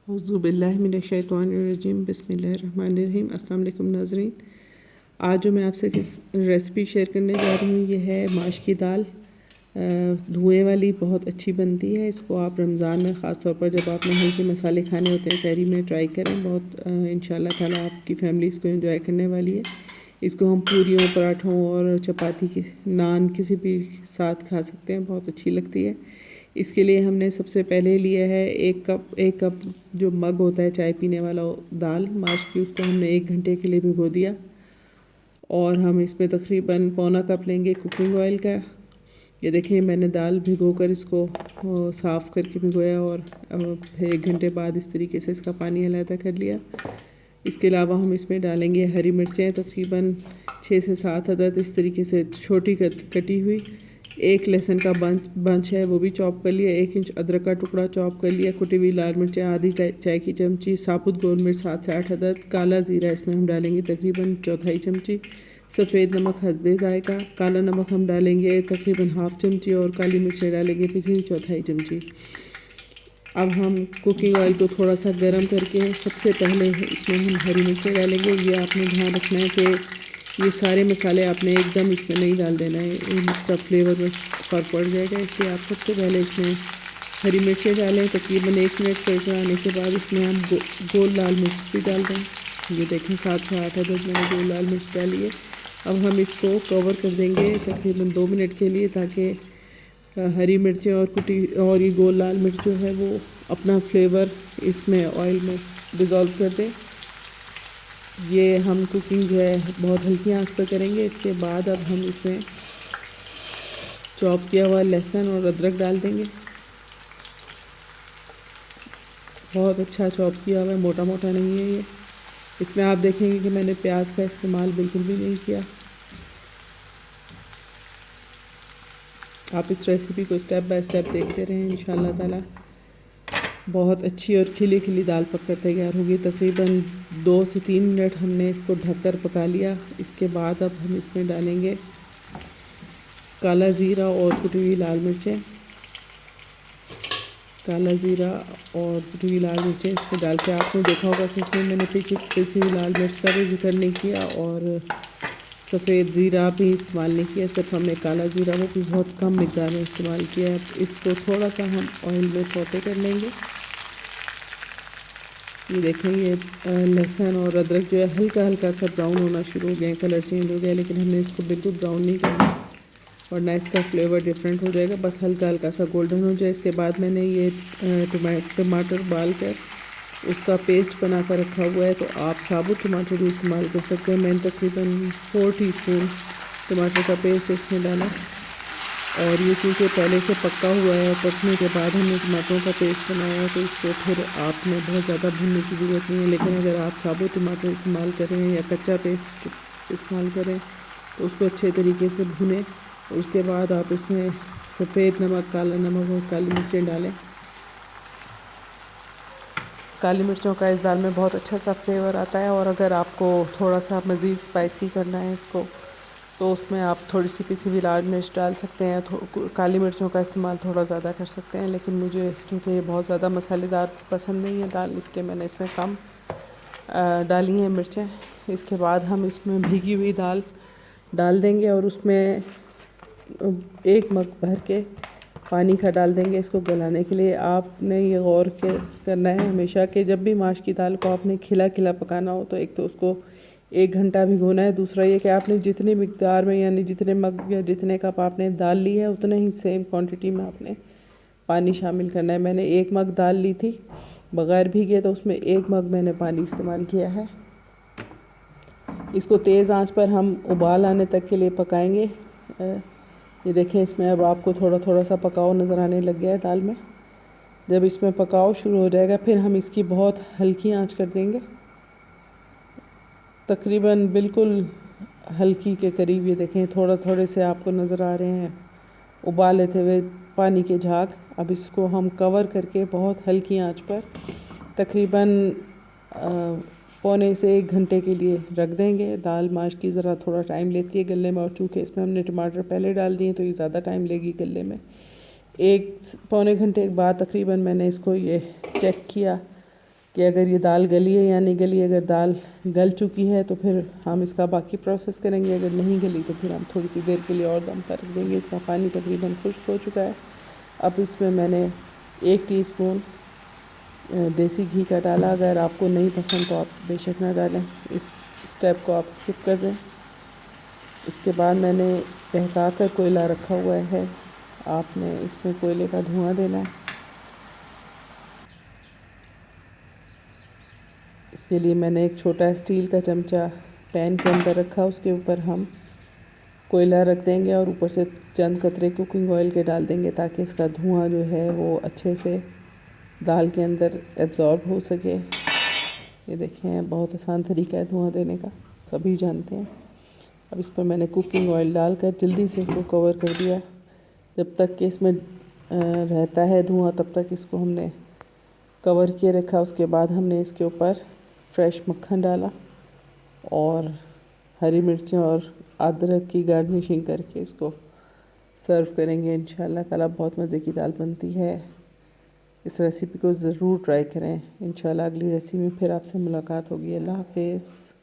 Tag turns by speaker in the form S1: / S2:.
S1: औज़ुबिल्लाहिमिनश्शैतानिर्रजीम बिस्मिल्लाहिर्रहमानिर्रहीम। अस्सलाम वालेकुम नाज़रीन। आज जो मैं आपसे रेसिपी शेयर करने जा रही हूँ, ये है माश की दाल। धुएँ वाली बहुत अच्छी बनती है। इसको आप रमज़ान में ख़ास तौर पर जब आपने हल्के मसाले खाने होते हैं सहरी में ट्राई करें। बहुत इंशाल्लाह ताला आपकी फैमिली इसको एंजॉय करने वाली है। इसको हम पूरियों, पराठों और चपाती की नान किसी भी साथ खा सकते हैं, बहुत अच्छी लगती है। इसके लिए हमने सबसे पहले लिया है एक कप जो मग होता है चाय पीने वाला दाल माश की, उसको हमने 1 घंटे के लिए भिगो दिया। और हम इसमें तकरीबन पौना कप लेंगे कुकिंग ऑयल का। ये देखिए मैंने दाल भिगोकर इसको साफ़ करके भिगोया और फिर 1 घंटे बाद इस तरीके से इसका पानी अलग कर लिया। इसके अलावा हम इसमें डालेंगे हरी मिर्चें तकरीबन 6 से 7 अदद इस तरीके से छोटी कटी हुई। 1 लहसुन का बंच है वो भी चॉप कर लिया। 1 इंच अदरक का टुकड़ा चॉप कर लिया। कुटी हुई लाल मिर्चें आधी चाय की चमची। साबुत गोल मिर्च 7 से 8 अदद। काला ज़ीरा इसमें हम डालेंगे तकरीबन चौथाई चमची। सफ़ेद नमक हस्बे ज़ायका। काला नमक हम डालेंगे तकरीबन हाफ़ चमची और काली मिर्चें डालेंगे पिसी चौथाई चमची। अब हम कुकिंग ऑयल को थोड़ा सा गर्म करके सबसे पहले इसमें हम हरी मिर्चें डालेंगे। ये आपने ध्यान रखना है कि ये सारे मसाले आपने एकदम इसमें नहीं डाल देना है, इसका फ्लेवर में फ़र्क पड़ जाएगा। इसलिए आप सबसे पहले इसमें हरी मिर्चें डालें। तकरीबन 1 मिनट चलाने के बाद इसमें हम गोल लाल मिर्च भी डाल दें। ये देखें 7 से 8 अदद मैंने गोल लाल मिर्च डाली है। अब हम इसको कवर कर देंगे तकरीबन 2 मिनट के लिए, ताकि हरी मिर्चें और कुटी और ये गोल लाल मिर्च जो है वो अपना फ्लेवर इसमें ऑयल में डिज़ोल्व कर दे। ये हम कुकिंग जो है बहुत हल्की आंच पर करेंगे। इसके बाद अब हम इसमें चॉप किया हुआ लहसुन और अदरक डाल देंगे। बहुत अच्छा चॉप किया हुआ है, मोटा मोटा नहीं है ये। इसमें आप देखेंगे कि मैंने प्याज का इस्तेमाल बिल्कुल भी नहीं किया। आप इस रेसिपी को स्टेप बाय स्टेप देखते रहें, इंशाल्लाह ताला बहुत अच्छी और खिली खिली दाल पककर तैयार होगी। तकरीबन 2 से 3 मिनट हमने इसको ढककर पका लिया। इसके बाद अब हम इसमें डालेंगे काला ज़ीरा और कुटी हुई लाल मिर्चें। काला ज़ीरा और कुटी हुई लाल मिर्चें इसमें डाल के आपने देखा होगा कि इसमें मैंने पिसी हुई लाल मिर्च का भी जिक्र नहीं किया और सफ़ेद ज़ीरा भी इस्तेमाल नहीं किया, सिर्फ हमने काला ज़ीरा वो भी बहुत कम मिकदार में इस्तेमाल किया है। इसको थोड़ा सा हम ऑयल में सौते कर लेंगे। ये देखें ये लहसुन और अदरक जो है हल्का हल्का सा ब्राउन होना शुरू हो गया, कलर चेंज हो गया, लेकिन हमने इसको बिल्कुल ब्राउन नहीं करना वरना इसका फ्लेवर डिफरेंट हो जाएगा। बस हल्का हल्का सा गोल्डन हो जाए। इसके बाद मैंने ये टमाटर उबाल कर उसका पेस्ट बना कर रखा हुआ है, तो आप साबुत टमाटर भी इस्तेमाल कर सकते हैं। मैंने तकरीबन 4 टीस्पून टमाटर का पेस्ट इसमें डाला और ये क्योंकि पहले से पका हुआ है, पकने के बाद हमने टमाटरों का पेस्ट बनाया है, तो इसको फिर आपने बहुत ज़्यादा भूनने की ज़रूरत नहीं है। लेकिन अगर आप साबुत टमाटर इस्तेमाल करें या कच्चा पेस्ट इस्तेमाल करें तो उसको अच्छे तरीके से भुनें। उसके बाद आप इसमें सफ़ेद नमक, काला नमक और काली मिर्चें डालें। काली मिर्चों का इस दाल में बहुत अच्छा सा फ्लेवर आता है। और अगर आपको थोड़ा सा मज़ीद स्पाइसी करना है इसको, तो उसमें आप थोड़ी सी पिसी हुई लाल मिर्च डाल सकते हैं। काली मिर्चों का इस्तेमाल थोड़ा ज़्यादा कर सकते हैं, लेकिन मुझे क्योंकि ये बहुत ज़्यादा मसालेदार पसंद नहीं है दाल, इसलिए मैंने इसमें कम डाली हैं मिर्चें। इसके बाद हम इसमें भीगी हुई दाल डाल देंगे और उसमें 1 मग भर के पानी का डाल देंगे इसको गलाने के लिए। आपने ये गौर करना है हमेशा कि जब भी माश की दाल को आपने खिला खिला पकाना हो, तो एक तो उसको 1 घंटा भिगोना है। दूसरा ये कि आपने जितनी मिकदार में यानी जितने मग या जितने कप आपने दाल ली है उतने ही सेम क्वांटिटी में आपने पानी शामिल करना है। मैंने 1 मग दाल ली थी बग़ैर भीगे, तो उसमें 1 मग मैंने पानी इस्तेमाल किया है। इसको तेज़ आंच पर हम उबाल आने तक के लिए पकाएंगे। ये देखें इसमें अब आपको थोड़ा थोड़ा सा पकाव नज़र आने लग गया है दाल में। जब इसमें पकाव शुरू हो जाएगा फिर हम इसकी बहुत हल्की आंच कर देंगे, तकरीबन बिल्कुल हल्की के करीब। ये देखें थोड़ा थोड़े से आपको नज़र आ रहे हैं उबाल लेते हुए पानी के झाग। अब इसको हम कवर करके बहुत हल्की आंच पर तकरीबन पौने से 1 घंटे के लिए रख देंगे। दाल माश की ज़रा थोड़ा टाइम लेती है गलने में, और चूँकि इसमें हमने टमाटर पहले डाल दिए तो ये ज़्यादा टाइम लेगी गलने में। 1 पौने घंटे के बाद तकरीबन मैंने इसको ये चेक किया कि अगर ये दाल गली है या नहीं गली। अगर दाल गल चुकी है तो फिर हम इसका बाकी प्रोसेस करेंगे, अगर नहीं गली तो फिर हम थोड़ी सी देर के लिए और दम पर रख देंगे। इसका पानी तकरीबन खुश्क हो चुका है। अब इसमें मैंने 1 टीस्पून देसी घी का डाला। अगर आपको नहीं पसंद तो आप बेशक ना डालें, इस स्टेप को आप स्किप कर दें। इसके बाद मैंने बहका कर कोयला रखा हुआ है, आपने इसमें कोयले का धुआं देना है। इसके लिए मैंने एक छोटा स्टील का चमचा पैन के अंदर रखा, उसके ऊपर हम कोयला रख देंगे और ऊपर से चंद कतरे कुकिंग ऑयल के डाल देंगे ताकि इसका धुआं जो है वो अच्छे से दाल के अंदर एब्ज़ॉर्ब हो सके। ये देखें, बहुत आसान तरीका है धुआं देने का, सभी जानते हैं। अब इस पर मैंने कुकिंग ऑयल डालकर जल्दी से इसको कवर कर दिया। जब तक कि इसमें रहता है धुआं तब तक इसको हमने कवर किए रखा। उसके बाद हमने इसके ऊपर फ्रेश मक्खन डाला और हरी मिर्चें और अदरक की गार्निशिंग करके इसको सर्व करेंगे। इंशाल्लाह ताला बहुत मज़े की दाल बनती है। इस रेसिपी को ज़रूर ट्राई करें। इंशाल्लाह अगली रेसिपी में फिर आपसे मुलाकात होगी। अल्लाह हाफ़िज़।